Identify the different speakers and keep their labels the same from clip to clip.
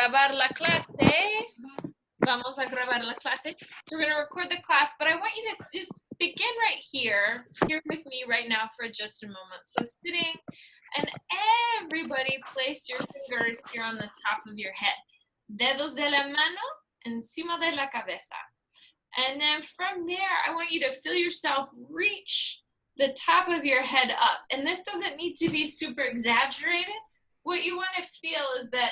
Speaker 1: grabar la clase. Vamos a grabar la clase. So we're going to record the class, but I want you to just begin right here with me right now for just a moment. So sitting, and everybody place your fingers here on the top of your head. Dedos de la mano encima de la cabeza. And then from there, I want you to feel yourself reach the top of your head up. And this doesn't need to be super exaggerated. What you want to feel is that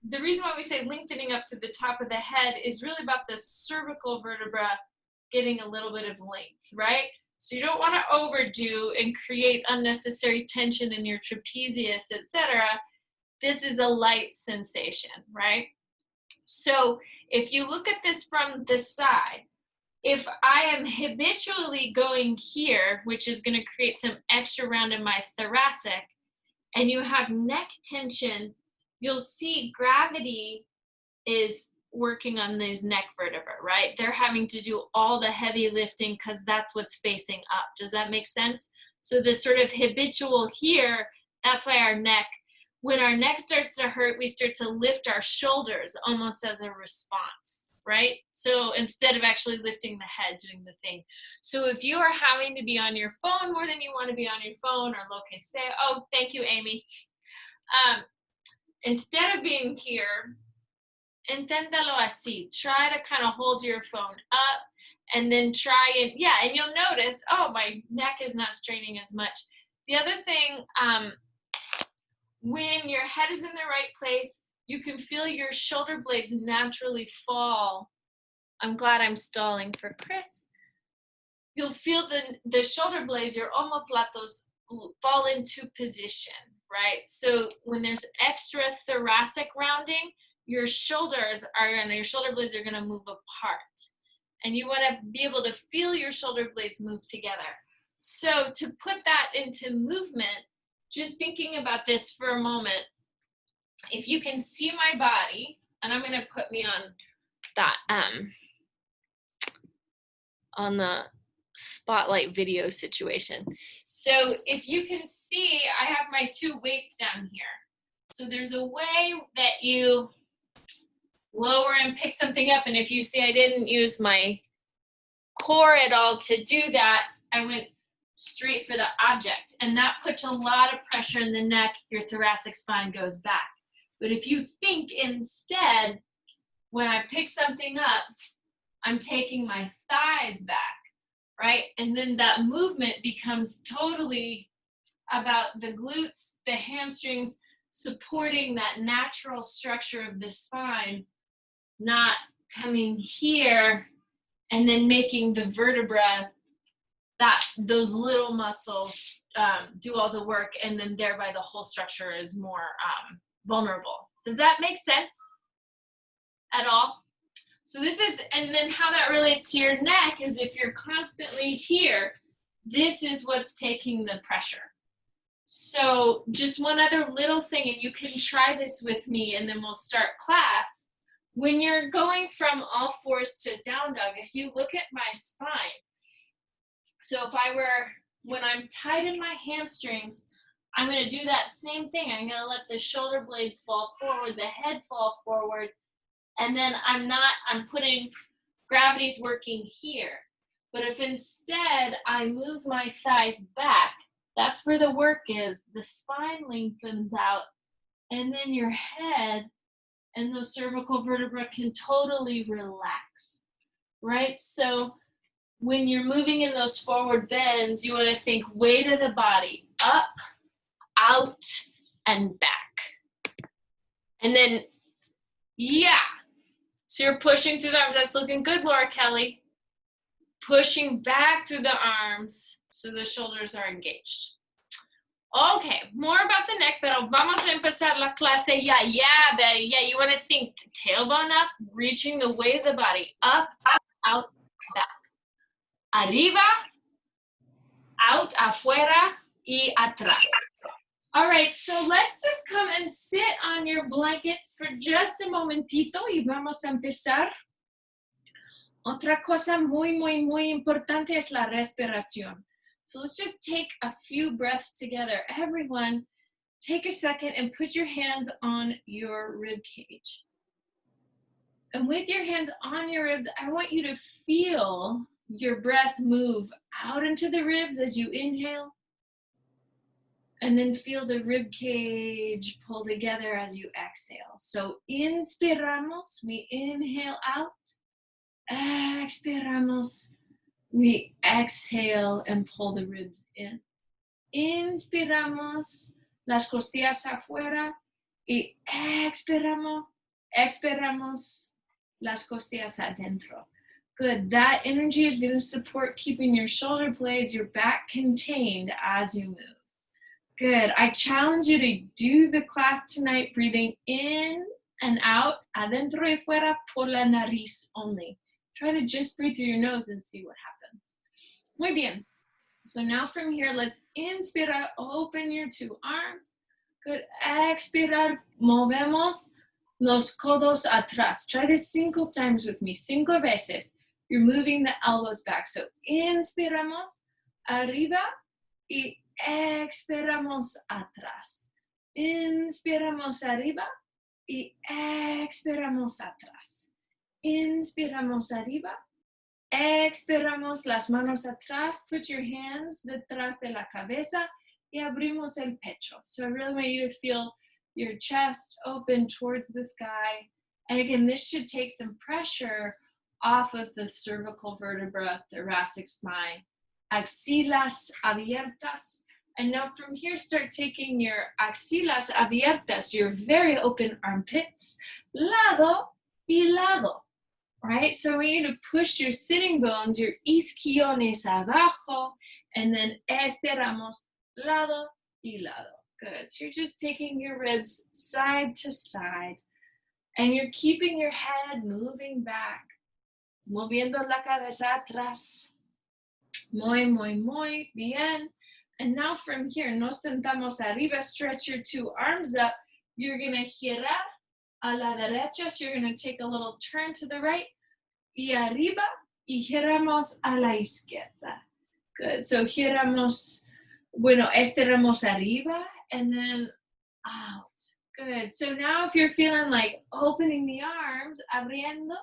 Speaker 1: the reason why we say lengthening up to the top of the head is really about the cervical vertebra getting a little bit of length, right? So you don't want to overdo and create unnecessary tension in your trapezius, etc. This is a light sensation, right? So if you look at this from the side, if I am habitually going here, which is going to create some extra round in my thoracic, and you have neck tension, you'll see gravity is working on these neck vertebrae, right? They're having to do all the heavy lifting because that's what's facing up. Does that make sense? So this sort of habitual here, that's why our neck, when our neck starts to hurt, we start to lift our shoulders almost as a response, right? So instead of actually lifting the head, doing the thing. So if you are having to be on your phone more than you want to be on your phone, or lo que sea, oh, thank you, Amy. Instead of being here, inténtalo así. Try to kind of hold your phone up and then try and, yeah, and you'll notice, oh, my neck is not straining as much. The other thing, when your head is in the right place, you can feel your shoulder blades naturally fall. I'm glad I'm stalling for Chris. You'll feel the shoulder blades, your omoplatos, fall into position, right? So when there's extra thoracic rounding, your shoulders are, and your shoulder blades are going to move apart. And you want to be able to feel your shoulder blades move together. So to put that into movement, just thinking about this for a moment, if you can see my body, and I'm going to put me on that, on the spotlight video situation. So if you can see, I have my two weights down here. So there's a way that you lower and pick something up. And if you see I didn't use my core at all to do that, I went straight for the object. And that puts a lot of pressure in the neck. Your thoracic spine goes back. But if you think instead, when I pick something up, I'm taking my thighs back, right? And then that movement becomes totally about the glutes, the hamstrings, supporting that natural structure of the spine, not coming here and then making the vertebra, those little muscles do all the work, and then thereby the whole structure is more vulnerable. Does that make sense at all? So this is, and then how that relates to your neck is if you're constantly here, this is what's taking the pressure. So just one other little thing, and you can try this with me and then we'll start class. When you're going from all fours to down dog, if you look at my spine, so when I'm tight in my hamstrings, I'm going to do that same thing. I'm going to let the shoulder blades fall forward, the head fall forward, and then I'm putting, gravity's working here. But if instead I move my thighs back, that's where the work is. The spine lengthens out, and then your head and the cervical vertebra can totally relax, right? So when you're moving in those forward bends, you want to think weight of the body, up, out, and back. And then, yeah. So you're pushing through the arms. That's looking good, Laura Kelly. Pushing back through the arms so the shoulders are engaged. Okay, more about the neck, pero vamos a empezar la clase ya. Yeah, Betty, yeah, you want to think tailbone up, reaching the weight of the body. Up, out, back. Arriba, out, afuera, y atrás. All right, so let's just come and sit on your blankets for just a momentito y vamos a empezar. Otra cosa muy, muy, muy importante es la respiración. So let's just take a few breaths together. Everyone, take a second and put your hands on your rib cage. And with your hands on your ribs, I want you to feel your breath move out into the ribs as you inhale. And then feel the rib cage pull together as you exhale. So inspiramos, we inhale out. Expiramos, we exhale and pull the ribs in. Inspiramos, las costillas afuera. Y expiramos, las costillas adentro. Good. That energy is going to support keeping your shoulder blades, your back contained as you move. Good. I challenge you to do the class tonight breathing in and out, adentro y fuera, por la nariz only. Try to just breathe through your nose and see what happens. Muy bien. So now from here, let's inspira, open your two arms. Good. Expirar, movemos los codos atrás. Try this 5 times with me, 5 veces. You're moving the elbows back. So inspiramos, arriba, y expiramos atrás. Inspiramos arriba, y expiramos atrás. Inspiramos arriba, expiramos las manos atrás. Put your hands detrás de la cabeza y abrimos el pecho. So I really want you to feel your chest open towards the sky. And again, this should take some pressure off of the cervical vertebra, thoracic spine. Axilas abiertas. And now from here, start taking your axilas abiertas, your very open armpits, lado y lado. Right? So I want you to push your sitting bones, your isquiones abajo, and then estiramos lado y lado. Good. So you're just taking your ribs side to side, and you're keeping your head moving back, moviendo la cabeza atrás. Muy bien. And now from here, nos sentamos arriba, stretch your two arms up. You're going to girar a la derecha, so you're going to take a little turn to the right. Y arriba, y giramos a la izquierda. Good. So giramos, estiramos arriba, and then out. Good. So now if you're feeling like opening the arms, abriendo,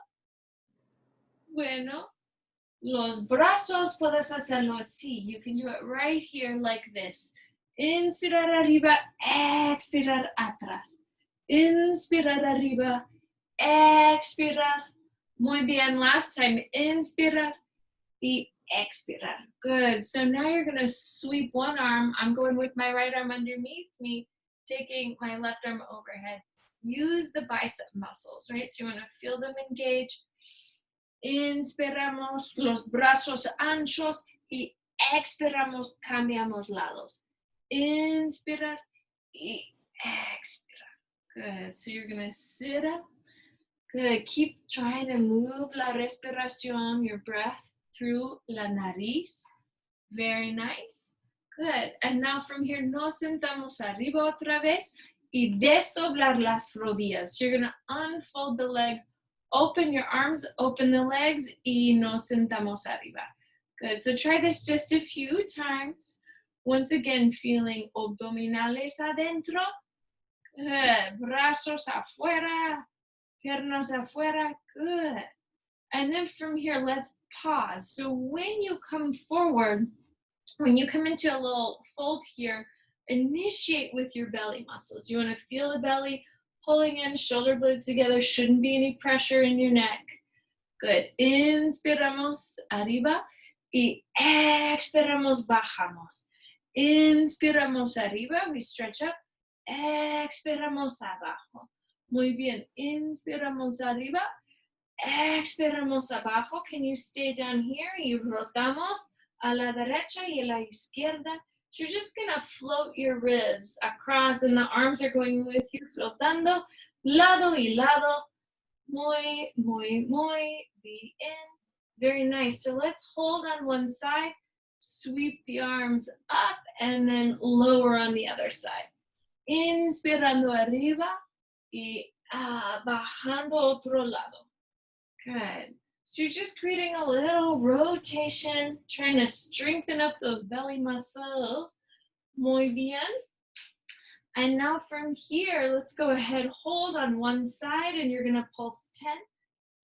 Speaker 1: los brazos puedes hacerlo así. You can do it right here like this. Inspirar arriba, expirar atrás. Inspirar arriba, expirar. Muy bien. Last time, inspirar y expirar. Good. So now you're going to sweep one arm. I'm going with my right arm underneath me, taking my left arm overhead. Use the bicep muscles, right? So you want to feel them engage. Inspiramos los brazos anchos y expiramos, cambiamos lados. Inspirar y expirar. Good. So you're going to sit up. Good. Keep trying to move la respiración, your breath through la nariz. Very nice. Good. And now from here, nos sentamos arriba otra vez y desdoblar las rodillas. So you're going to unfold the legs. Open your arms, open the legs, y nos sentamos arriba. Good. So try this just a few times. Once again, feeling abdominales adentro. Good. Brazos afuera. Piernas afuera. Good. And then from here, let's pause. So when you come forward, when you come into a little fold here, initiate with your belly muscles. You want to feel the belly pulling in, shoulder blades together. Shouldn't be any pressure in your neck. Good. Inspiramos arriba y expiramos, bajamos. Inspiramos arriba, we stretch up. Expiramos abajo. Muy bien. Inspiramos arriba. Expiramos abajo. Can you stay down here? Y rotamos a la derecha y a la izquierda. So you're just going to float your ribs across, and the arms are going with you, flotando, lado y lado. Muy bien. Very nice. So let's hold on one side, sweep the arms up, and then lower on the other side. Inspirando arriba y bajando otro lado. Good. So you're just creating a little rotation, trying to strengthen up those belly muscles. Muy bien. And now from here, let's go ahead, hold on one side, and you're gonna pulse 10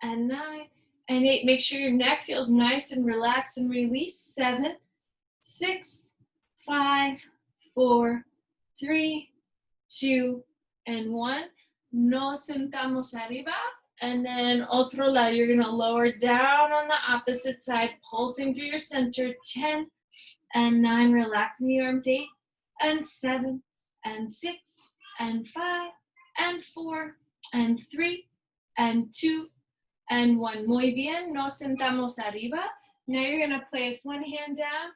Speaker 1: and 9 and 8. Make sure your neck feels nice and relaxed and release. 7, 6, 5, 4, 3, 2, and 1. Nos sentamos arriba. And then otro lado, you're gonna lower down on the opposite side, pulsing through your center. 10 and 9, relaxing the arms. 8 and 7 and 6 and 5 and 4 and 3 and 2 and 1. Muy bien, nos sentamos arriba. Now you're gonna place one hand down,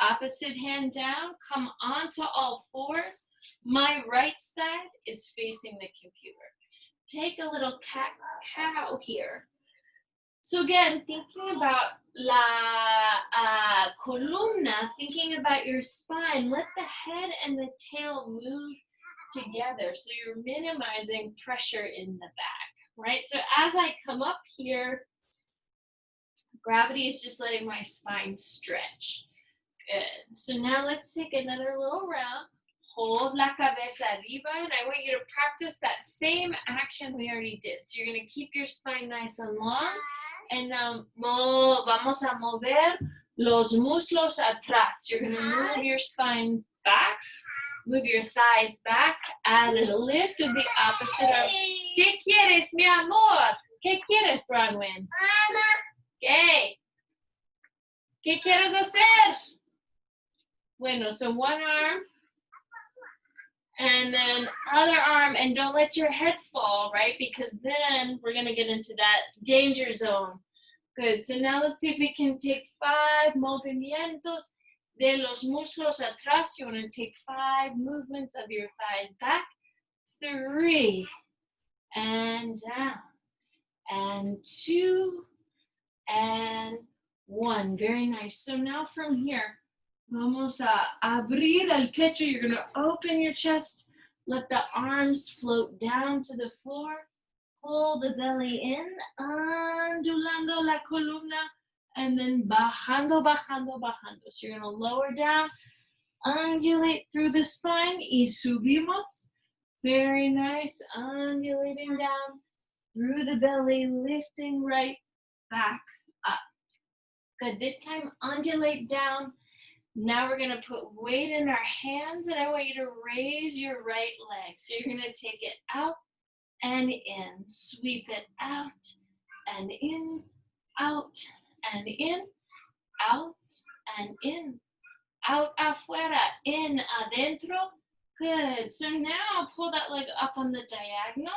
Speaker 1: opposite hand down, come onto all fours. My right side is facing the computer. Take a little cat-cow here. So again, thinking about la columna, thinking about your spine, let the head and the tail move together so you're minimizing pressure in the back, right? So as I come up here, gravity is just letting my spine stretch. Good. So now let's take another little round. Hold la cabeza arriba, and I want you to practice that same action we already did. So you're going to keep your spine nice and long, and now vamos a mover los muslos atrás. You're going to move your spine back, move your thighs back, add a lift of the opposite arm. ¿Qué quieres, mi amor? ¿Qué quieres, Bronwyn? ¿Qué? ¿Qué quieres hacer? Bueno, so one arm, and then other arm, and don't let your head fall, right? Because then we're gonna get into that danger zone. Good, so now let's see if we can take 5 movimientos de los muslos atrás. You wanna take 5 movements of your thighs back. 3, and down, and 2, and 1. Very nice. So now from here, vamos a abrir el pecho. You're going to open your chest. Let the arms float down to the floor. Pull the belly in, ondulando la columna, and then bajando, bajando, bajando. So you're going to lower down, undulate through the spine, y subimos. Very nice. Undulating down through the belly, lifting right back up. Good. This time, undulate down. Now we're gonna put weight in our hands, and I want you to raise your right leg. So you're gonna take it out and in, sweep it out and in, out and in, out and in, out afuera, in adentro. Good. So now pull that leg up on the diagonal,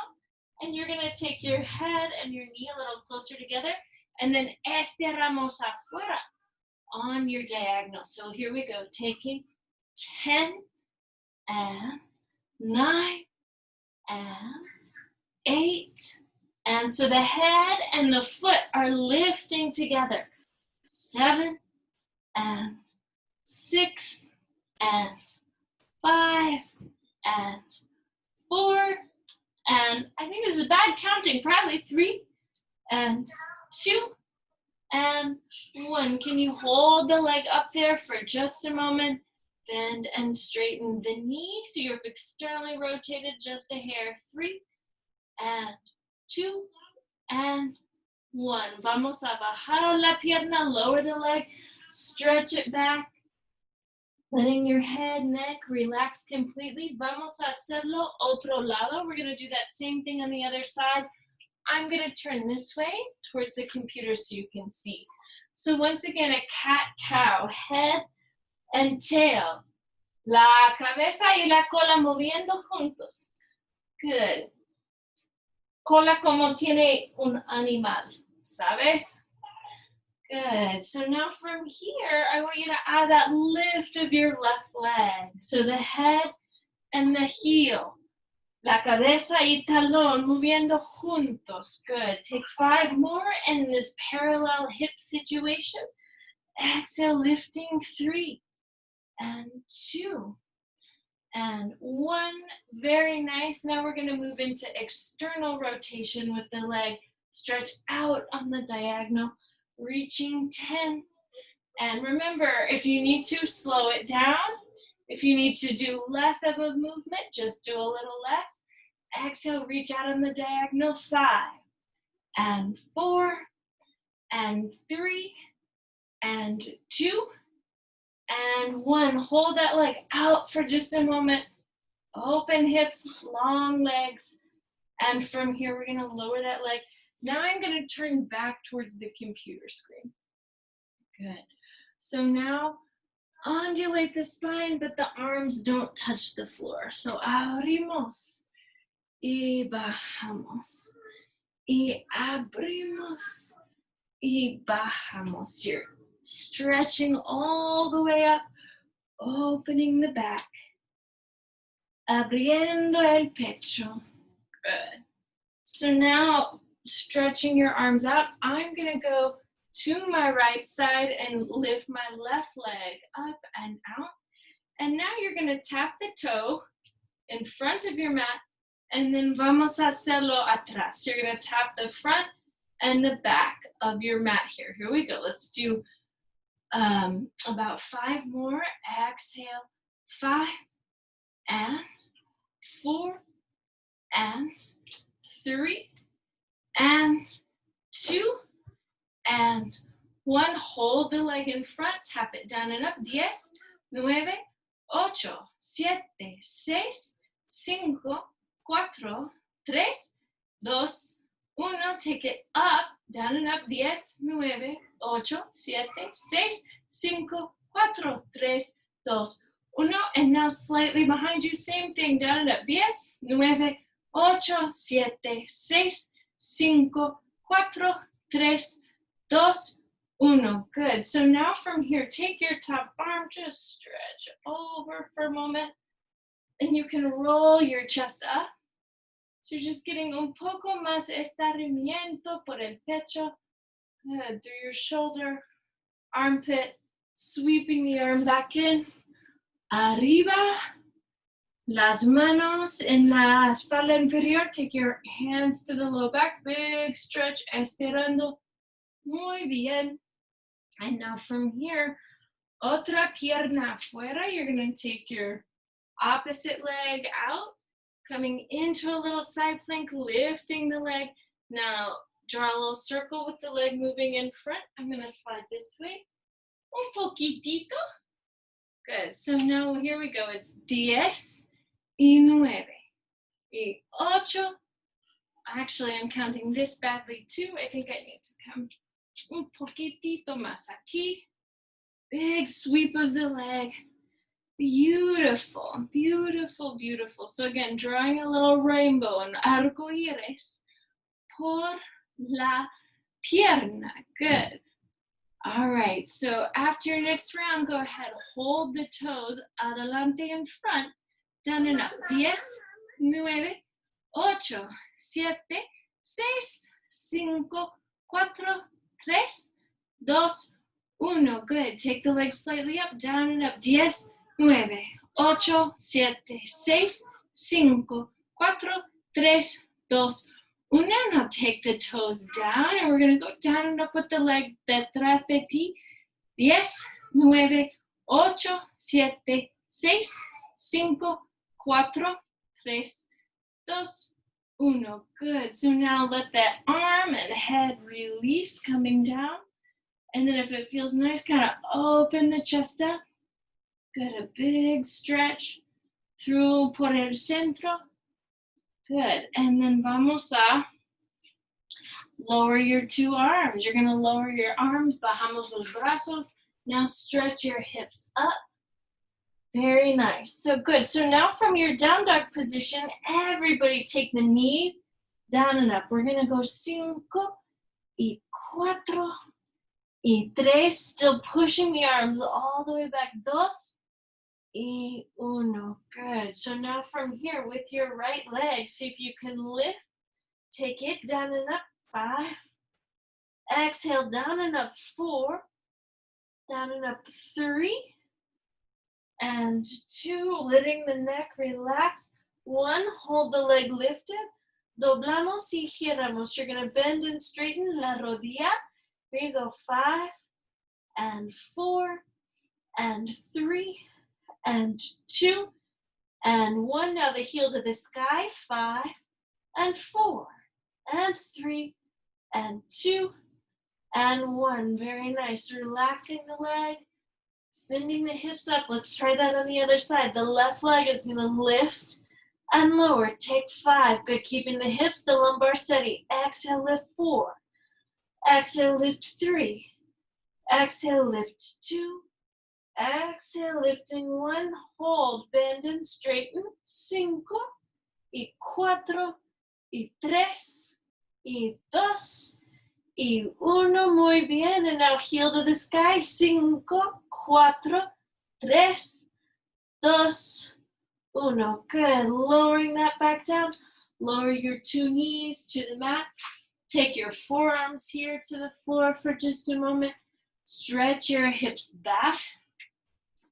Speaker 1: and you're gonna take your head and your knee a little closer together, and then estiramos afuera on your diagonal. So here we go, taking 10 and 9 and 8. And so the head and the foot are lifting together. 7 and 6 and 5 and 4. And I think this is bad counting, probably 3 and 2 and 1. Can you hold the leg up there for just a moment? Bend and straighten the knee so you're externally rotated just a hair. 3 and 2 and 1. Vamos a bajar la pierna, lower the leg, stretch it back, letting your head, neck relax completely. Vamos a hacerlo otro lado. We're gonna do that same thing on the other side. I'm going to turn this way towards the computer so you can see. So once again, a cat-cow, head and tail. La cabeza y la cola moviendo juntos. Good. Cola como tiene un animal, ¿sabes? Good. So now from here, I want you to add that lift of your left leg. So the head and the heel. La cabeza y talón moviendo juntos. Good. Take 5 more in this parallel hip situation. Exhale, lifting 3 and 2 and 1. Very nice. Now we're going to move into external rotation with the leg. Stretch out on the diagonal, reaching 10. And remember, if you need to, slow it down. If you need to do less of a movement, just do a little less. Exhale, reach out on the diagonal. 5 and 4 and 3 and 2 and 1. Hold that leg out for just a moment. Open hips, long legs. And from here, we're gonna lower that leg. Now I'm gonna turn back towards the computer screen. Good. So now undulate the spine, but the arms don't touch the floor. So abrimos y bajamos y abrimos y bajamos. You're stretching all the way up, opening the back, abriendo el pecho. Good. So now stretching your arms out, I'm gonna go to my right side and lift my left leg up and out. And now you're gonna tap the toe in front of your mat, and then vamos a hacerlo atrás. You're gonna tap the front and the back of your mat here. Here we go. Let's do about 5 more. Exhale, 5 and 4 and 3 and 2 and 1. Hold the leg in front, tap it down and up. 10, 9, 8, 7, 6, 5, 4, 3, 2, 1. Take it up, down and up. 10, 9, 8, 7, 6, 5, 4, 3, 2, 1. And now slightly behind you, same thing, down and up. 10, 9, 8, 7, 6, 5, 4, 3, 2, 1. Good. So now from here, take your top arm, just stretch over for a moment, and you can roll your chest up. So you're just getting un poco más estiramiento por el pecho. Good. Through your shoulder, armpit, sweeping the arm back in. Arriba. Las manos en la espalda inferior. Take your hands to the low back. Big stretch, estirando. Muy bien. And now from here, otra pierna afuera. You're going to take your opposite leg out, coming into a little side plank, lifting the leg. Now draw a little circle with the leg moving in front. I'm going to slide this way. Un poquitito. Good. So now here we go. It's 10 y 9 y 8. Actually, I'm counting this badly too. I think I need to come un poquitito más aquí. Big sweep of the leg. Beautiful, beautiful, beautiful. So again, drawing a little rainbow, an arco iris por la pierna. Good. All right, so after your next round, go ahead, hold the toes adelante in front, down and up. 10, 9, 8, 7, 6, 5, 4, 3, 2, 1. Good. Take the legs slightly up, down and up. 10, 9, 8, 7, 6, 5, 4, 3, 2, 1. Now take the toes down, and we're going to go down and up with the leg detrás de ti. 10, 9, 8, 7, 6, 5, 4, 3, 2, 1. Good. So now let that arm and head release, coming down. And then if it feels nice, kind of open the chest up. Good. A big stretch through por el centro. Good. And then vamos a lower your 2 arms. You're going to lower your arms. Bajamos los brazos. Now stretch your hips up. Very nice. So good. So now from your down dog position, everybody take the knees down and up. We're going to go 5 y 4 y 3. Still pushing the arms all the way back. 2 y 1. Good. So now from here with your right leg, see if you can lift. Take it down and up. 5. Exhale, down and up. 4. Down and up. 3. And 2. Letting the neck relax. 1. Hold the leg lifted. Doblamos y giramos. You're going to bend and straighten la rodilla. Here you go. 5 and 4 and 3 and 2, and 1. Now the heel to the sky, 5, and 4, and 3, and 2, and 1. Very nice. Relaxing the leg, sending the hips up. Let's try that on the other side. The left leg is going to lift and lower. Take 5. Good. Keeping the hips, the lumbar steady. Exhale, lift 4. Exhale, lift 3. Exhale, lift 2. Exhale, lifting 1. Hold, bend and straighten. 5, y 4, y 3, y 2, y 1. Muy bien. And now heel to the sky. 5, 4, 3, 2, 1. Good. Lowering that back down. Lower your 2 knees to the mat. Take your forearms here to the floor for just a moment. Stretch your hips back.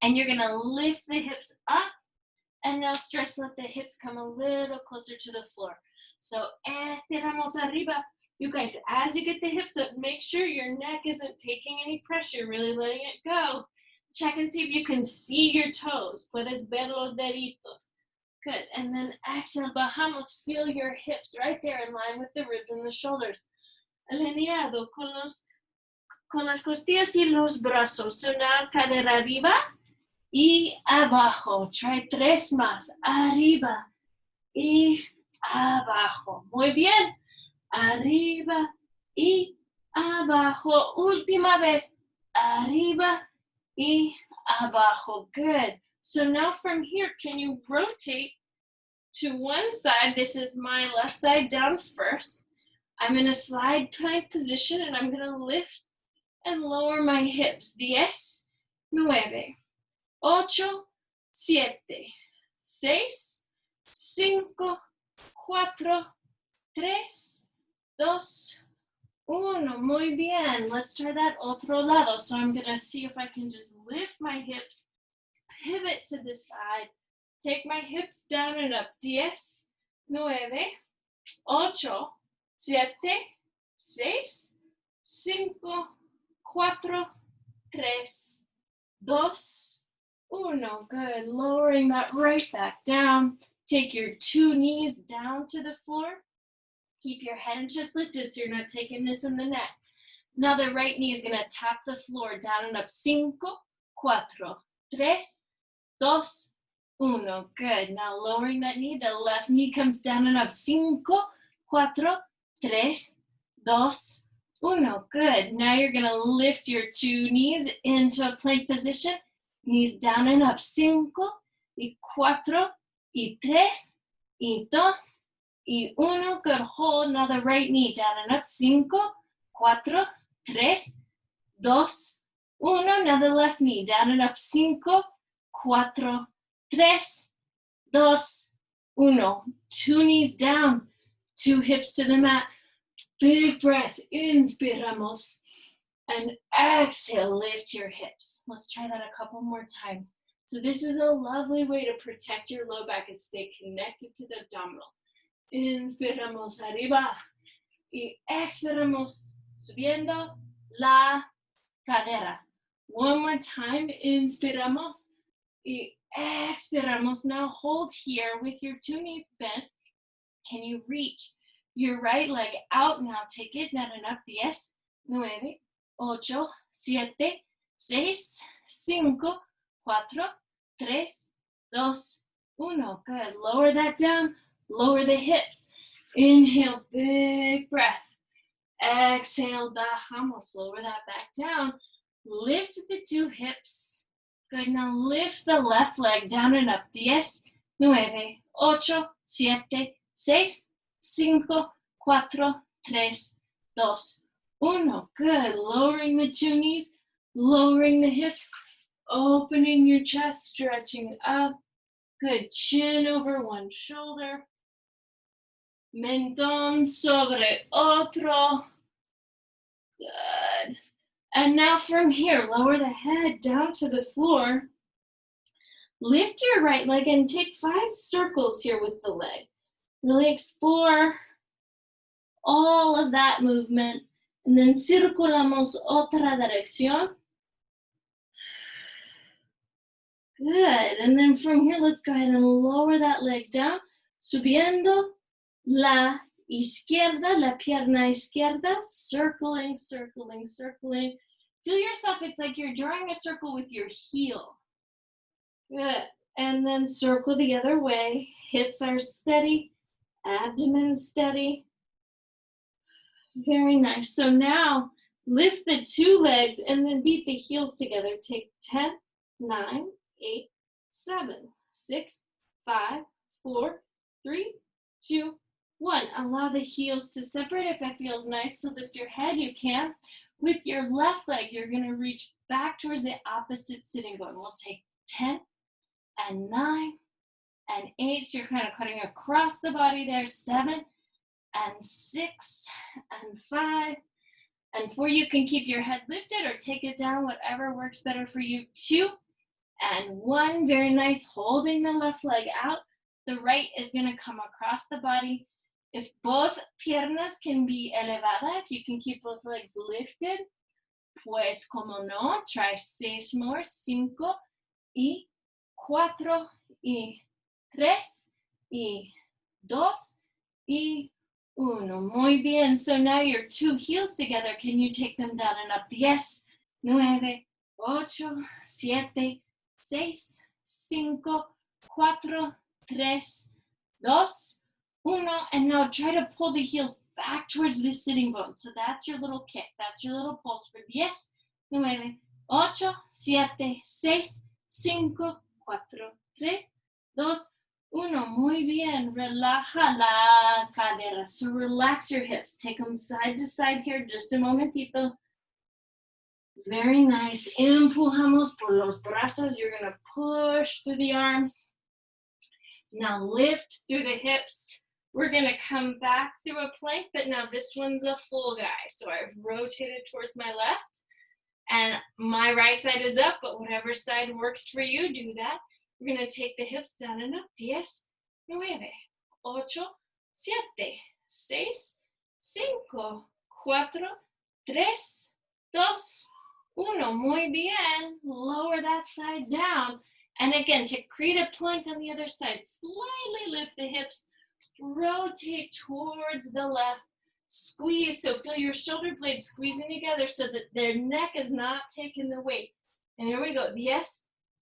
Speaker 1: And you're going to lift the hips up. And now stretch, let the hips come a little closer to the floor. So, estiramos arriba. You guys, as you get the hips up, make sure your neck isn't taking any pressure, really letting it go. Check and see if you can see your toes. Puedes ver los deditos. Good. And then exhale, bajamos. Feel your hips right there in line with the ribs and the shoulders. Alineado con las costillas y los brazos. So now cadera arriba y abajo. Try 3 más. Arriba y abajo. Muy bien. Arriba y abajo. Última vez. Arriba y abajo. Good. So now from here, can you rotate to one side? This is my left side down first. I'm in a slide plank position and I'm going to lift and lower my hips. 10, 9, 8, 7, 6, 5, 4, 3, 2, 1. Muy bien. Let's try that otro lado. So I'm going to see if I can just lift my hips, pivot to the side, take my hips down and up. 10, 9, 8, 7, 6, 5, 4, 3, 2, 1. Good. Lowering that right back down. Take your 2 knees down to the floor. Keep your head and chest lifted so you're not taking this in the neck. Now the right knee is going to tap the floor down and up. 5, 4, 3, 2, 1. Good. Now lowering that knee, the left knee comes down and up. 5, 4, 3, 2, 1. Good. Now you're going to lift your 2 knees into a plank position. Knees down and up. 5, y 4, y 3, y 2, y 1. Good. Hold. Now the right knee down and up. 5, 4, 3, 2, 1. Now the left knee down and up. 5, 4, 3, 2, 1. 2 knees down. 2 hips to the mat. Big breath. Inspiramos. And exhale, lift your hips. Let's try that a couple more times. So this is a lovely way to protect your low back and stay connected to the abdominal. Inspiramos arriba. Y expiramos subiendo la cadera. One more time. Inspiramos. Y expiramos. Now hold here with your 2 knees bent. Can you reach your right leg out now? Take it down and up. 10, 9, 8, 7, 6, 5, 4, 3, 2, 1. Good. Lower that down. Lower the hips. Inhale, big breath. Exhale, bajamos. Lower that back down. Lift the 2 hips. Good. Now lift the left leg down and up. 10, 9, 8, 7, 6, 5, 4, 3, 2, 1. Good. Lowering the 2 knees. Lowering the hips. Opening your chest. Stretching up. Good. Chin over one shoulder. Mentón sobre otro. Good. And now from here, lower the head down to the floor. Lift your right leg and take 5 circles here with the leg. Really explore all of that movement. And then circulamos otra dirección. Good. And then from here, let's go ahead and lower that leg down. Subiendo la izquierda, la pierna izquierda, circling, circling, circling. Feel yourself, it's like you're drawing a circle with your heel. Good. And then circle the other way. Hips are steady, abdomen steady. Very nice. So now lift the two legs and then beat the heels together. Take 10, 9, 8, 7, 6, 5, 4, 3, 2, 1. Allow the heels to separate. If that feels nice to lift your head, you can. With your left leg, you're going to reach back towards the opposite sitting bone. We'll take 10 and 9 and 8. So you're kind of cutting across the body there. 7 and 6 and 5 and 4. You can keep your head lifted or take it down, whatever works better for you. 2 and 1. Very nice. Holding the left leg out. The right is going to come across the body. If both piernas can be elevada, if you can keep both legs lifted, pues como no, try 6 more. 5 y 4 y 3 y 2 y 1. Muy bien. So now your two heels together. Can you take them down and up? 10, 9, 8, 7, 6, 5, 4, 3, 2, 1. And now try to pull the heels back towards the sitting bone. So that's your little kick. That's your little pulse for 10, 9, 8, 7, 6, 5, 4, 3, 2, 1. Muy bien. Relaja la cadera. So relax your hips. Take them side to side here. Just a momentito. Very nice. Empujamos por los brazos. You're going to push through the arms. Now lift through the hips. We're going to come back through a plank, but now this one's a full guy. So I've rotated towards my left, and my right side is up, but whatever side works for you, do that. We're going to take the hips down and up. 10, 9, 8, 7, 6, 5, 4, 3, 2, 1. Muy bien. Lower that side down. And again, to create a plank on the other side, slightly lift the hips, rotate towards the left, squeeze. So feel your shoulder blades squeezing together so that their neck is not taking the weight. And here we go. 10,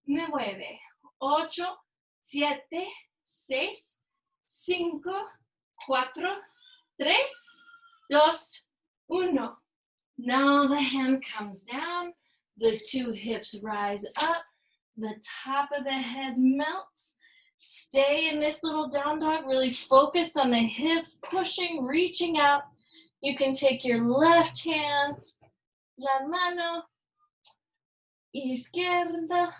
Speaker 1: 9, 8, 7, 6, 5, 4, 3, 2, 1. Now the hand comes down, the two hips rise up, the top of the head melts. Stay in this little down dog, really focused on the hips, pushing, reaching out. You can take your left hand, la mano izquierda,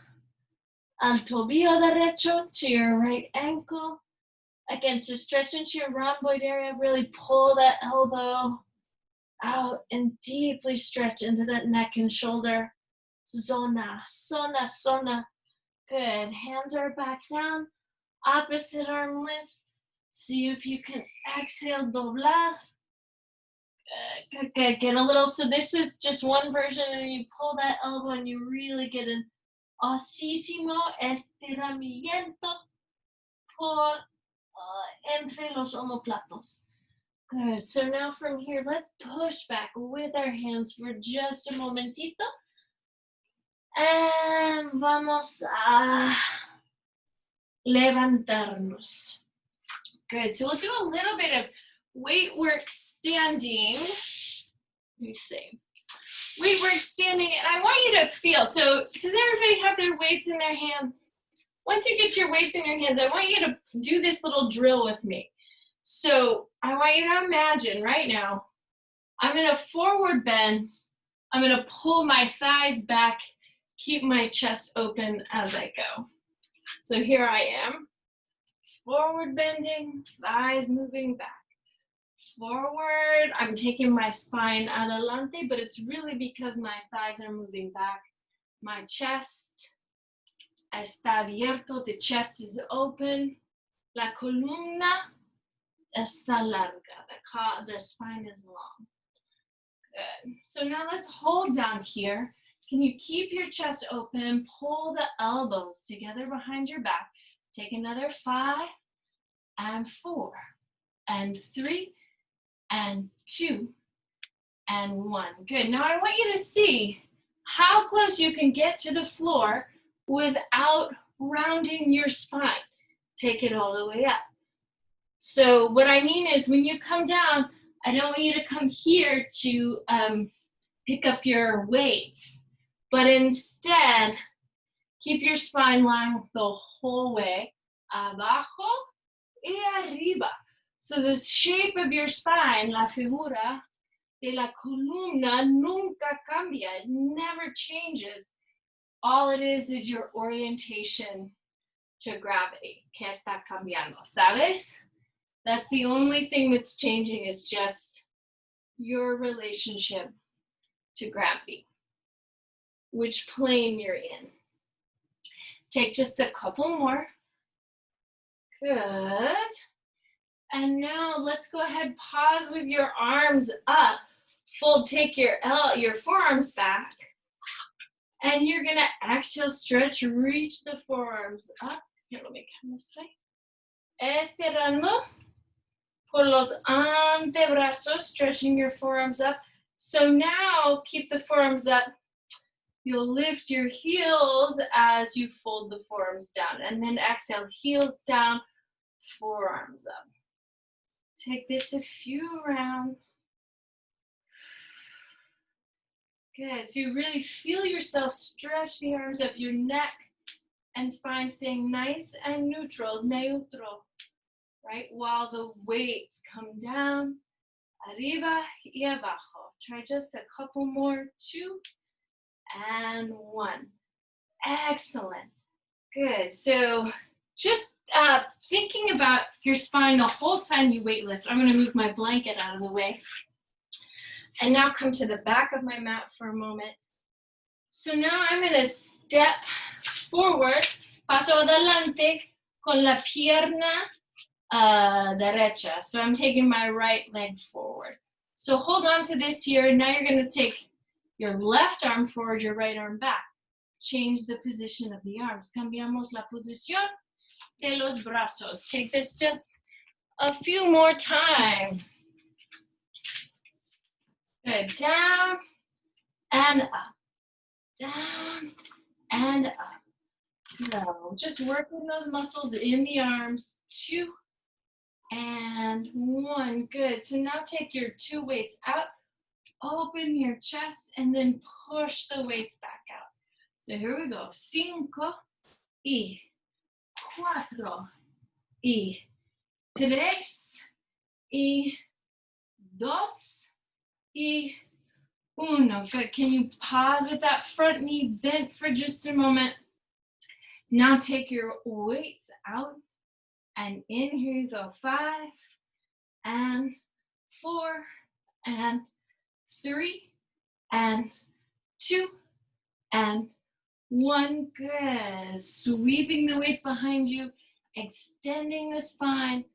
Speaker 1: al tobillo derecho to your right ankle. Again, to stretch into your rhomboid area, really pull that elbow out and deeply stretch into that neck and shoulder. Zona, zona, zona. Good. Hands are back down. Opposite arm lift. See if you can exhale, doblar. Good, good. Get a little, so this is just one version, and then you pull that elbow and you really get an osísimo estiramiento por entre los omoplatos. Good. So now from here, let's push back with our hands for just a momentito. And vamos a levantarnos. Good. So we'll do a little bit of weight work standing. Let me see. Weight work standing, and I want you to feel. So does everybody have their weights in their hands? Once you get your weights in your hands, I want you to do this little drill with me. So I want you to imagine right now, I'm in a forward bend. I'm going to pull my thighs back, keep my chest open as I go. So here I am, forward bending, thighs moving back. Forward, I'm taking my spine adelante, but it's really because my thighs are moving back. My chest está abierto, the chest is open. La columna está larga, the spine is long. Good. So now let's hold down here. Can you keep your chest open? Pull the elbows together behind your back. Take another 5 and 4 and 3 and 2 and 1. Good. Now I want you to see how close you can get to the floor without rounding your spine. Take it all the way up. So what I mean is when you come down, I don't want you to come here to pick up your weights, but instead keep your spine line the whole way, abajo y arriba. So the shape of your spine, la figura de la columna nunca cambia. It never changes. All it is your orientation to gravity. ¿Qué está cambiando? ¿Sabes? That's the only thing that's changing, is just your relationship to gravity, which plane you're in. Take just a couple more. Good. And now let's go ahead, pause with your arms up. Fold, take your forearms back. And you're gonna exhale, stretch, reach the forearms up. Here, let me come this way. Estirando por los antebrazos, stretching your forearms up. So now keep the forearms up. You'll lift your heels as you fold the forearms down, and then exhale, heels down, forearms up. Take this a few rounds. Good, so you really feel yourself stretch the arms up, your neck and spine staying nice and neutral, right? While the weights come down, arriba y abajo. Try just a couple more, 2 and 1. Excellent, good. So just thinking about your spine the whole time you weight lift. I'm gonna move my blanket out of the way. And now come to the back of my mat for a moment. So now I'm gonna step forward, paso adelante con la pierna derecha. So I'm taking my right leg forward. So hold on to this here. Now you're gonna take your left arm forward, your right arm back. Change the position of the arms. Cambiamos la posición de los brazos. Take this just a few more times. Good, down and up, down and up. No, just working those muscles in the arms. 2 and 1, good. So now take your 2 weights out, open your chest, and then push the weights back out. So here we go, 5 y 4 y 3 y 2 y 1. Good. Can you pause with that front knee bent for just a moment? Now take your weights out and in. Here you go. 5 and 4 and 3 and 2 and 1. Good. Sweeping the weights behind you, extending the spine.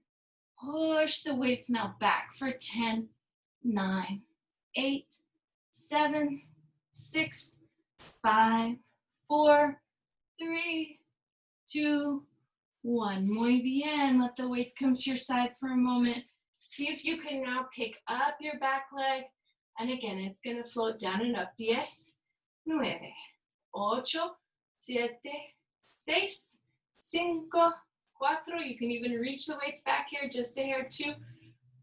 Speaker 1: Push the weights now back for 10, 9, 8, 7, 6, 5, 4, 3, 2, 1. Muy bien. Let the weights come to your side for a moment. See if you can now pick up your back leg. And again, it's going to float down and up. 10, 9, 8, 7, 6, 5, 4. You can even reach the weights back here just a hair. 2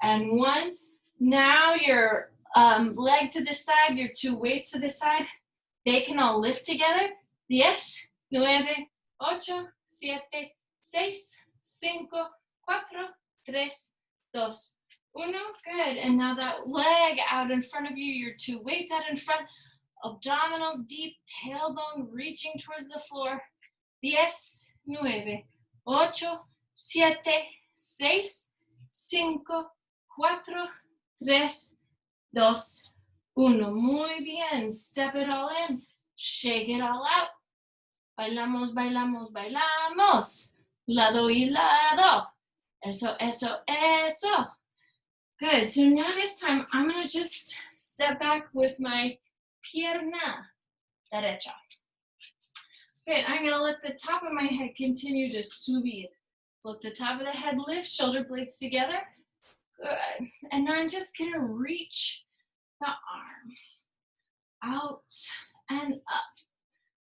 Speaker 1: and 1. Now your leg to the side, your 2 weights to the side, they can all lift together. 10, 9, 8, 7, 6, 5, 4, 3, 2, 1. Good. And now that leg out in front of you, your 2 weights out in front, abdominals deep, tailbone reaching towards the floor. 10, 9, 8, 7, 6, 5, 4, 3, 2, 1. Muy bien. Step it all in. Shake it all out. Bailamos, bailamos, bailamos. Lado y lado. Eso, eso, eso. Good. So now this time, I'm going to just step back with my pierna derecha. Good, I'm gonna let the top of my head continue to subir. Let the top of the head lift, shoulder blades together. Good, and now I'm just gonna reach the arms out and up.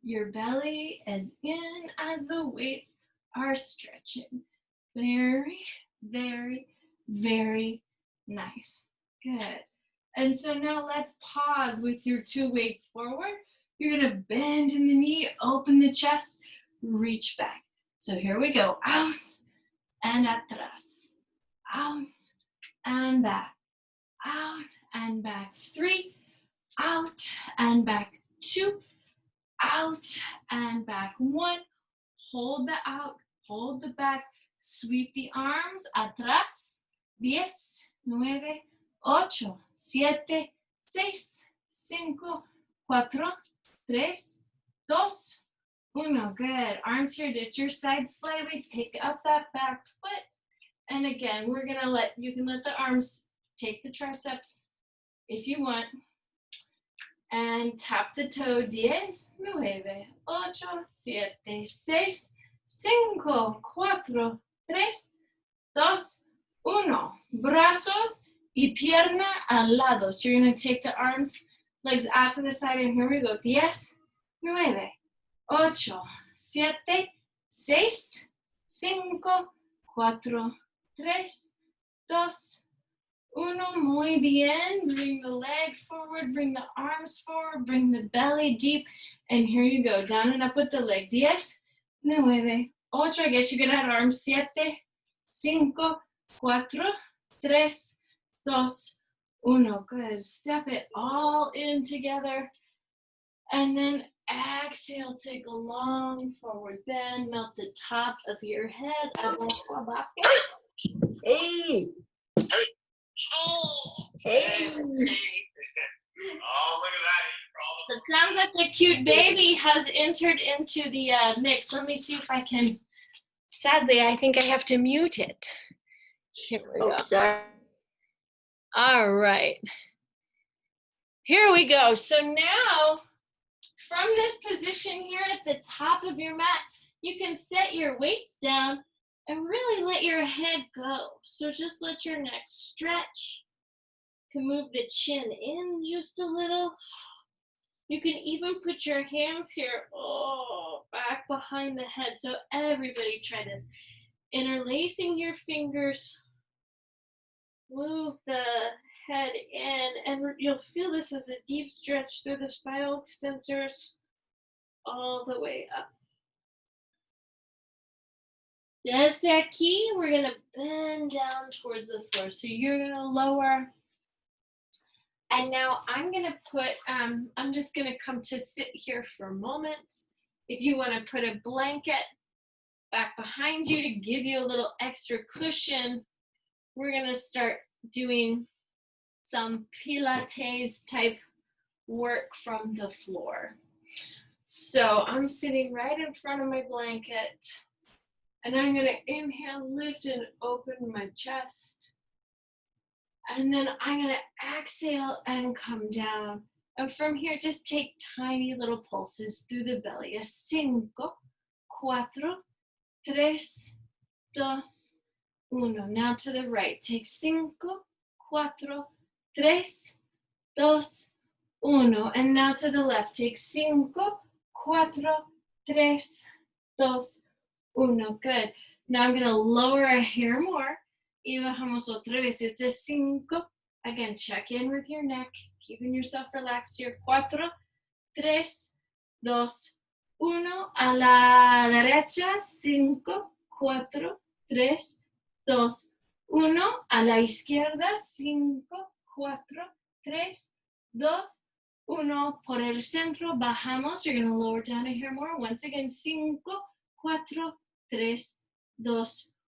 Speaker 1: Your belly is in as the weights are stretching. Very, very, very nice. Good. And so now let's pause with your 2 weights forward. You're gonna bend in the knee, open the chest, reach back. So here we go. Out and atrás. Out and back. Out and back. 3. Out and back. 2. Out and back. 1. Hold the out, hold the back. Sweep the arms atrás. 10, 9, 8, 7, 6, 5, 4, 3, 2, 1. Good. Arms here to your side slightly. Pick up that back foot. And again, we're gonna you can let the arms take the triceps if you want. And tap the toe. 10, 9, 8, 7, 6, 5, 4, 3, 2, 1. Brazos y pierna al lado. So you're going to take the arms, legs out to the side, and here we go. 10, 9, 8, 7, 6, 5, 4, 3, 2, 1. Muy bien. Bring the leg forward, bring the arms forward, bring the belly deep, and here you go. Down and up with the leg. 10, 9, 8. I guess you could add arms. 7, 5, 4, 3, 2, 1. Good. Step it all in together. And then exhale, take a long forward bend. Melt the top of your head.
Speaker 2: Hey. Hey.
Speaker 3: Oh, look at that.
Speaker 1: It sounds like the cute baby has entered into the mix. Let me see if I can. Sadly, I think I have to mute it. Here we go.
Speaker 2: Sorry.
Speaker 1: All right. Here we go. So now, from this position here at the top of your mat, you can set your weights down and really let your head go. So just let your neck stretch. You can move the chin in just a little. You can even put your hands here, back behind the head. So everybody try this. Interlacing your fingers. Move the head in, and you'll feel this as a deep stretch through the spinal extensors all the way up. Desde aquí, we're gonna bend down towards the floor. So you're gonna lower. And now I'm gonna put, I'm just gonna come to sit here for a moment. If you wanna put a blanket back behind you to give you a little extra cushion, we're gonna start doing some Pilates type work from the floor. So I'm sitting right in front of my blanket, and I'm gonna inhale, lift and open my chest. And then I'm gonna exhale and come down. And from here, just take tiny little pulses through the belly. 5, 4, 3, 2, 1. Now to the right. Take 5, 4, 3, 2, 1. And now to the left. Take 5, 4, 3, 2, 1. Good. Now I'm gonna lower a hair more. Y bajamos otra vez. It's a 5. Again, check in with your neck, keeping yourself relaxed here. 4, 3, 2, 1. A la derecha. 5, 4, 3, 2, 1. A la izquierda. 5, 4, 3, 2, 1. Por el centro. Bajamos. You're going to lower down a hair more. Once again. 5, 4, 3, 2,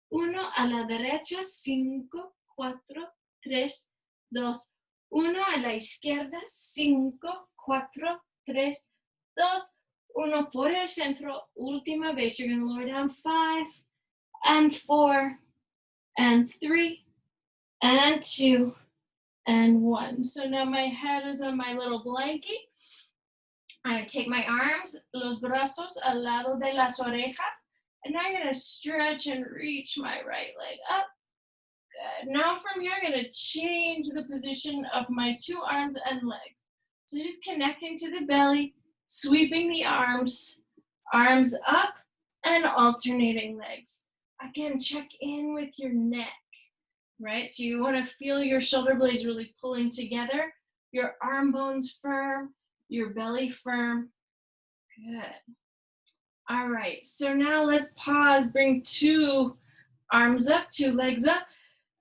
Speaker 1: 1. A la derecha. 5, 4, 3, 2, 1. A la izquierda. 5, 4, 3, 2, 1. Por el centro. Última vez. You're going to lower down 5 and 4 and 3 and 2 and 1. So now my head is on my little blanket. I'm going to take my arms, los brazos al lado de las orejas, and I'm going to stretch and reach my right leg up. Good. Now from here, I'm going to change the position of my two arms and legs. So just connecting to the belly, sweeping the arms up, and alternating legs. Again, check in with your neck, right? So you want to feel your shoulder blades really pulling together, your arm bones firm, your belly firm. Good. All right, so now let's pause, bring two arms up, two legs up.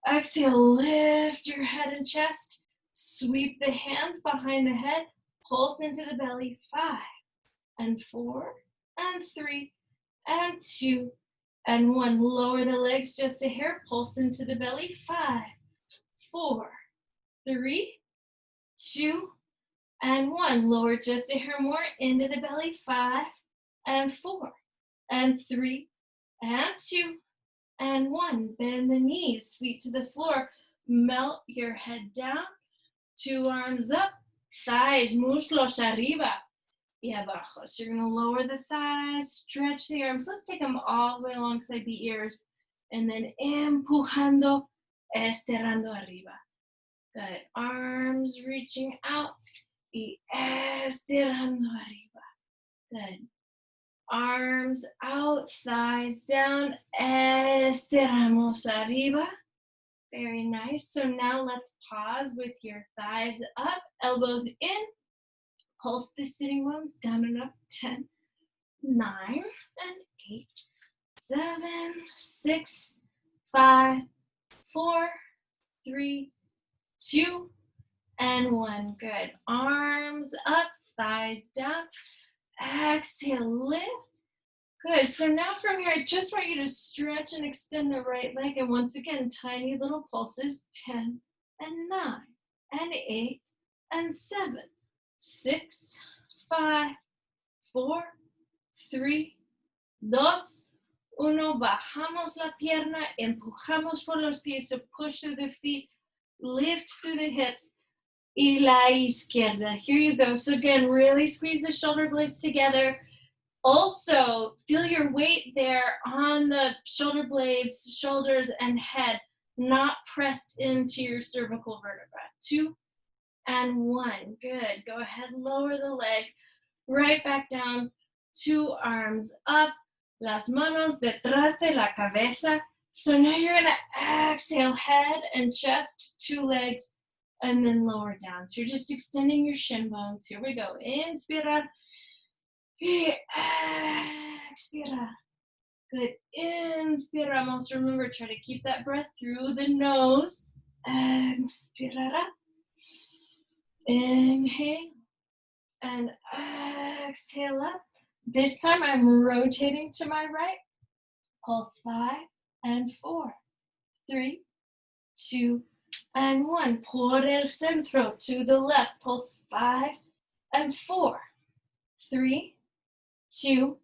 Speaker 1: Exhale, lift your head and chest. Sweep the hands behind the head. Pulse into the belly. 5 and 4 and 3 and 2 and 1. Lower the legs just a hair. Pulse into the belly. 5, 4, 3, 2, and 1. Lower just a hair more into the belly. 5 and 4 and 3 and 2 and 1. Bend the knees, feet to the floor. Melt your head down. Two arms up. Thighs, muslos arriba y abajo. So you're going to lower the thighs, stretch the arms. Let's take them all the way alongside the ears. And then empujando, estirando arriba. Good. Arms reaching out y estirando arriba. Good. Arms out, thighs down, estiramos arriba. Very nice. So now let's pause with your thighs up, elbows in. Pulse the sitting bones down and up. 10, 9, and 8, 7, 6, 5, 4, 3, 2, and 1. Good. Arms up, thighs down. Exhale, lift. Good. So now from here, I just want you to stretch and extend the right leg. And once again, tiny little pulses. 10 and 9 and 8 and 7, 6, 5, 4, 3, 2, 1. Bajamos la pierna, empujamos por los pies. So push through the feet, lift through the hips. Y la izquierda. Here you go. So again, really squeeze the shoulder blades together. Also, feel your weight there on the shoulder blades, shoulders, and head, not pressed into your cervical vertebra. 2 and 1. Good. Go ahead, lower the leg, right back down. Two arms up, las manos detrás de la cabeza. So now you're going to exhale, head and chest, two legs, and then lower down. So you're just extending your shin bones. Here we go. Inspirar. Expira. Good. Inspiramos. Remember, try to keep that breath through the nose. Expirará. Inhale. And exhale up. This time I'm rotating to my right. Pulse 5 and 4, 3, 2, and 1. Por el centro to the left. Pulse 5 and 4, 3, 2,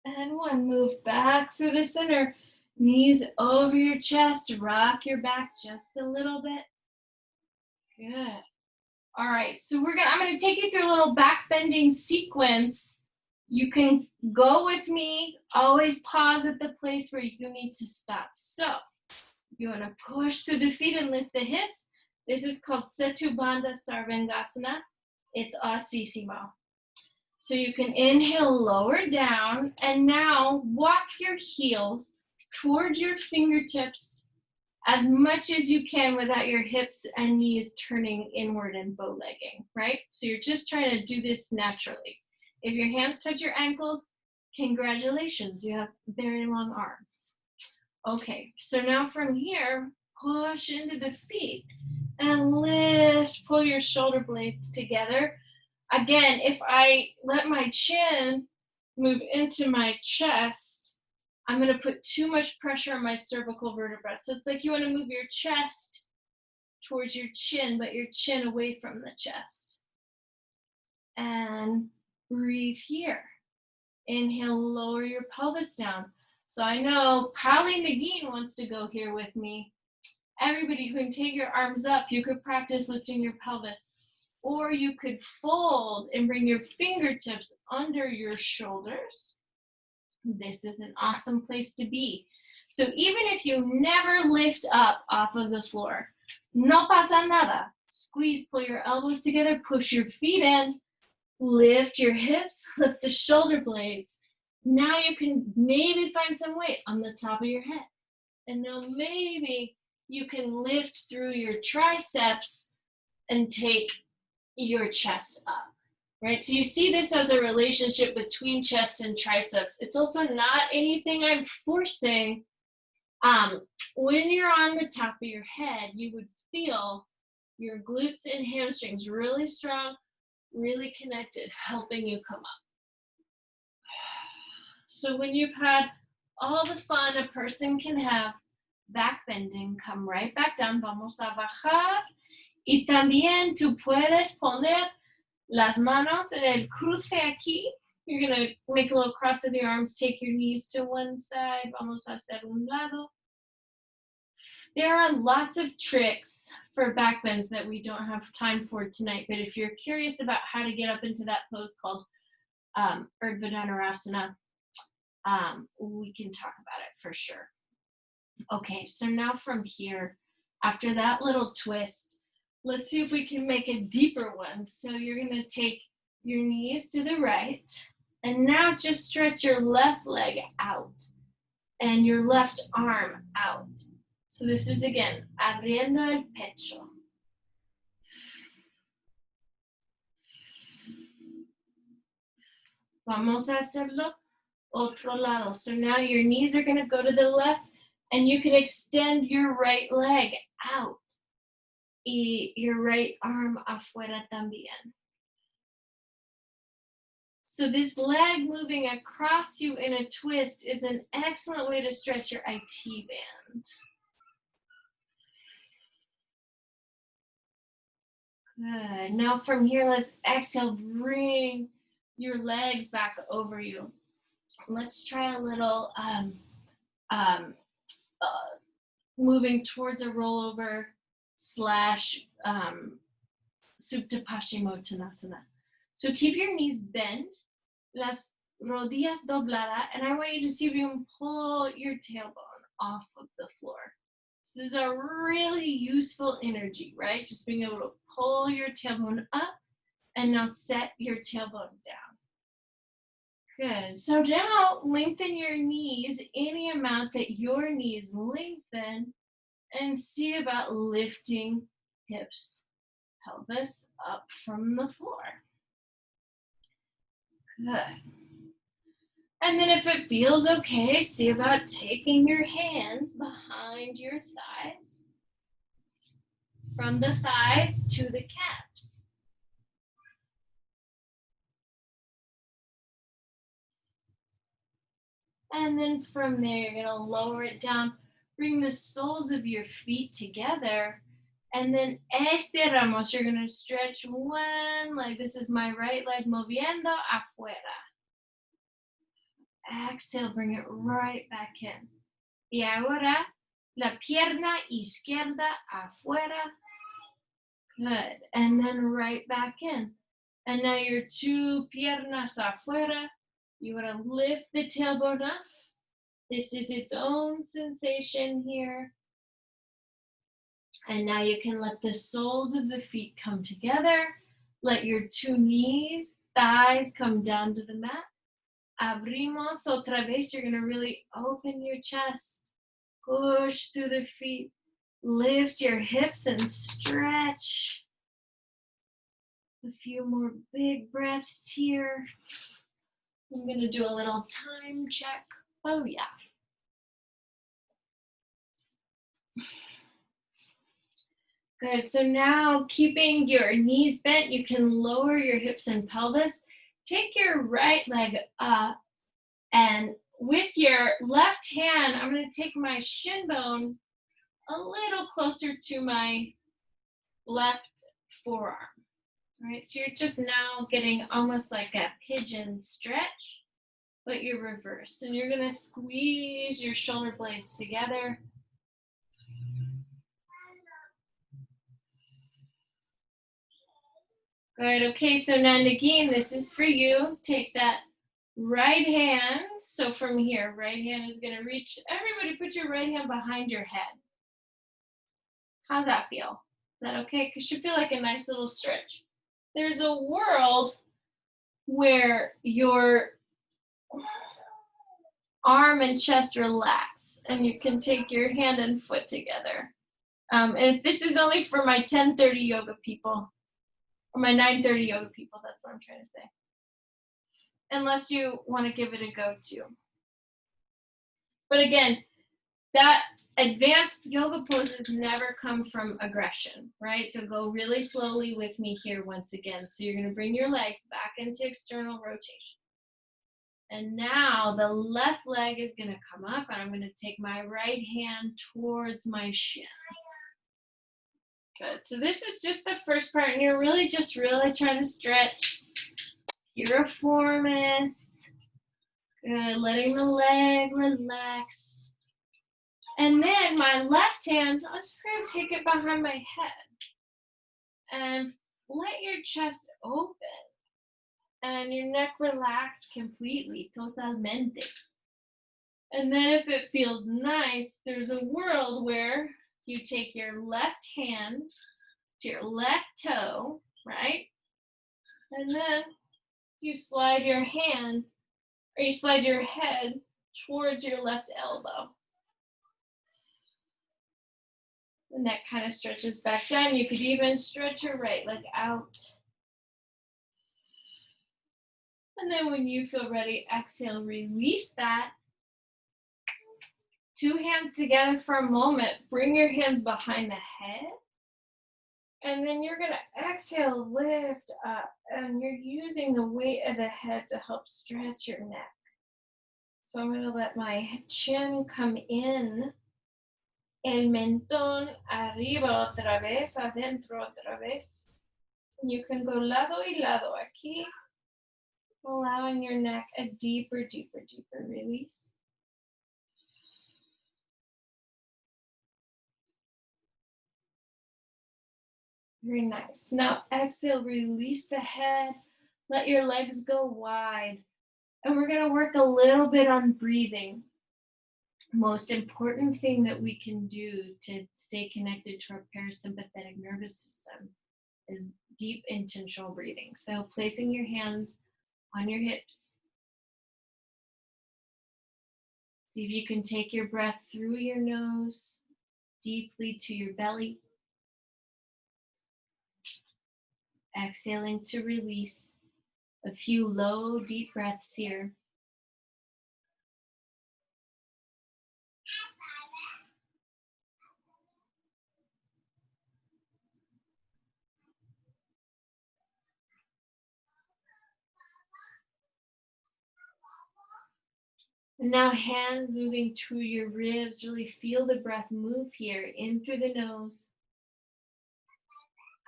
Speaker 1: and 1. Move back through the center. Knees over your chest. Rock your back just a little bit. Good. All right, so I'm going to take you through a little back bending sequence. You can go with me. Always pause at the place where you need to stop. So you want to push through the feet and lift the hips. This is called Setu, Bandha, Sarvangasana. It's asísimo. So you can inhale, lower down, and now walk your heels towards your fingertips as much as you can without your hips and knees turning inward and bow legging, right? So you're just trying to do this naturally. If your hands touch your ankles, congratulations, you have very long arms. Okay, so now from here, push into the feet and lift, pull your shoulder blades together. Again, if I let my chin move into my chest, I'm going to put too much pressure on my cervical vertebra. So it's like you want to move your chest towards your chin, but your chin away from the chest. And breathe here. Inhale, lower your pelvis down. So I know probably Nagin wants to go here with me. Everybody, you can take your arms up. You could practice lifting your pelvis. or you could fold and bring your fingertips under your shoulders. This is an awesome place to be. So even if you never lift up off of the floor, no pasa nada. Squeeze, pull your elbows together, push your feet in, lift your hips, lift the shoulder blades. Now you can maybe find some weight on the top of your head. And now maybe you can lift through your triceps and take your chest up, right? So you see this as a relationship between chest and triceps. It's also not anything I'm forcing. When you're on the top of your head, you would feel your glutes and hamstrings really strong, really connected, helping you come up. So when you've had all the fun a person can have back bending, come right back down. Vamos a bajar. Y también tú puedes poner las manos en el cruce aquí. You're going to make a little cross of the arms. Take your knees to one side. Vamos a hacer un lado. There are lots of tricks for back bends that we don't have time for tonight, but if you're curious about how to get up into that pose called Urdhva Dhanurasana, we can talk about it for sure. Okay, so now from here, after that little twist, let's see if we can make a deeper one. So you're going to take your knees to the right, and now just stretch your left leg out and your left arm out. So this is again, abriendo el pecho. Vamos a hacerlo otro lado. So now your knees are going to go to the left, and you can extend your right leg out. Y your right arm afuera también. So this leg moving across you in a twist is an excellent way to stretch your IT band. Good. Now from here, let's exhale, bring your legs back over you. Let's try a little moving towards a rollover / Supta Paschimottanasana. So keep your knees bent, las rodillas dobladas, and I want you to see if you can pull your tailbone off of the floor. This is a really useful energy, right? Just being able to pull your tailbone up and now set your tailbone down. Good. So now lengthen your knees any amount that your knees lengthen, and see about lifting hips, pelvis up from the floor. Good. And then if it feels okay, see about taking your hands behind your thighs, from the thighs to the calves. And then from there, you're going to lower it down. Bring the soles of your feet together. And then estiramos. You're going to stretch one leg. This is my right leg moviendo afuera. Exhale, bring it right back in. Y ahora, la pierna izquierda afuera. Good. And then right back in. And now your two piernas afuera. You want to lift the tailbone up. This is its own sensation here. And now you can let the soles of the feet come together. Let your two knees, thighs come down to the mat. Abrimos otra vez. You're going to really open your chest. Push through the feet. Lift your hips and stretch. A few more big breaths here. I'm going to do a little time check. Oh, yeah. Good. So now, keeping your knees bent, you can lower your hips and pelvis. Take your right leg up, and with your left hand, I'm going to take my shin bone a little closer to my left forearm. All right, so you're just now getting almost like a pigeon stretch, but you're reversed. And you're going to squeeze your shoulder blades together. Good. Okay, so Nandagin, this is for you. Take that right hand. So from here, right hand is going to reach. Everybody put your right hand behind your head. How's that feel? Is that okay? Because you feel like a nice little stretch. There's a world where your arm and chest relax, and you can take your hand and foot together. And this is only for my 10:30 yoga people, or my 9:30 yoga people. That's what I'm trying to say. Unless you want to give it a go too. But again, that advanced yoga poses never come from aggression, right? So go really slowly with me here once again. So you're going to bring your legs back into external rotation. And now the left leg is going to come up, and I'm going to take my right hand towards my shin. Good. So this is just the first part, and you're really just trying to stretch piriformis. Good. Letting the leg relax. And then my left hand, I'm just going to take it behind my head and let your chest open and your neck relax completely, totalmente. And then if it feels nice, there's a world where you take your left hand to your left toe, right? And then you slide your hand, or you slide your head towards your left elbow. The neck kind of stretches back down. You could even stretch your right leg out. And then when you feel ready, exhale, release that. Two hands together for a moment. Bring your hands behind the head. And then you're going to exhale, lift up. And you're using the weight of the head to help stretch your neck. So I'm going to let my chin come in. El mentón arriba otra vez, adentro otra vez. You can go lado y lado aquí, allowing your neck a deeper, deeper, deeper release. Very nice. Now exhale, release the head. Let your legs go wide. And we're going to work a little bit on breathing. Most important thing that we can do to stay connected to our parasympathetic nervous system is deep intentional breathing. So placing your hands on your hips. See if you can take your breath through your nose, deeply to your belly. Exhaling to release. A few low, deep breaths here. And now hands moving through your ribs. Really feel the breath move here, in through the nose,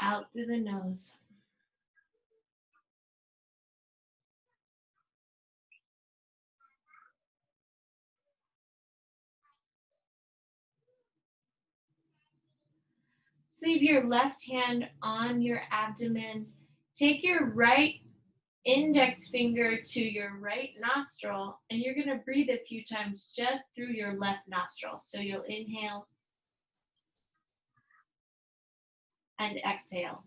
Speaker 1: out through the nose. Leave your left hand on your abdomen. Take your right index finger to your right nostril, and you're going to breathe a few times just through your left nostril. So you'll inhale and exhale.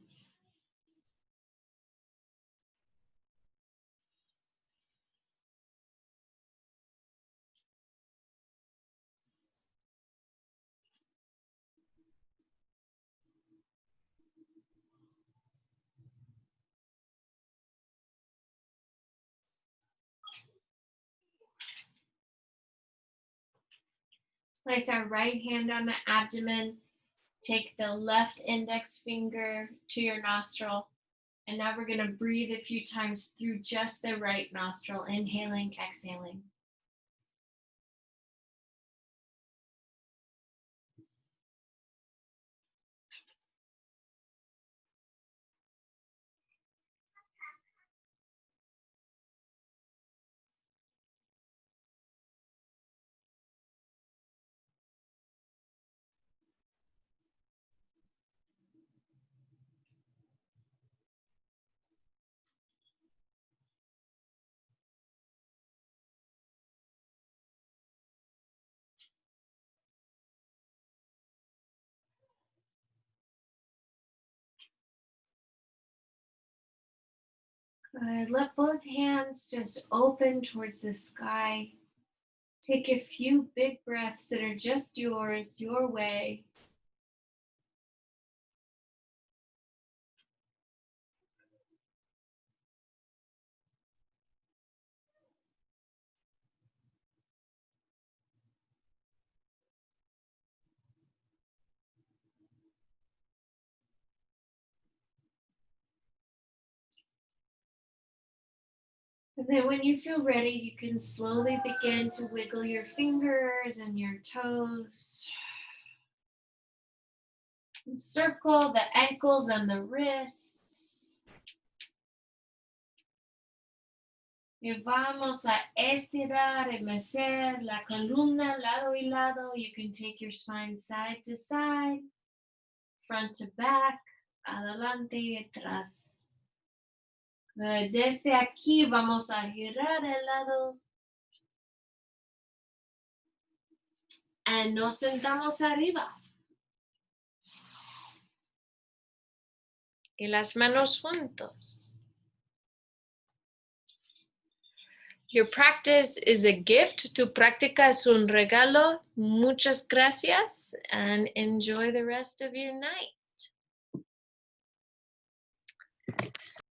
Speaker 1: Place our right hand on the abdomen. Take the left index finger to your nostril. And now we're going to breathe a few times through just the right nostril, inhaling, exhaling. Good. Let both hands just open towards the sky. Take a few big breaths that are just yours, your way. And then when you feel ready, you can slowly begin to wiggle your fingers and your toes. And circle the ankles and the wrists. Y vamos a estirar y mecer la columna lado y lado. You can take your spine side to side, front to back, adelante y atrás. Desde aquí vamos a girar el lado. Y nos sentamos arriba. Y las manos juntos. Your practice is a gift. Tu práctica es un regalo. Muchas gracias and enjoy the rest of your night.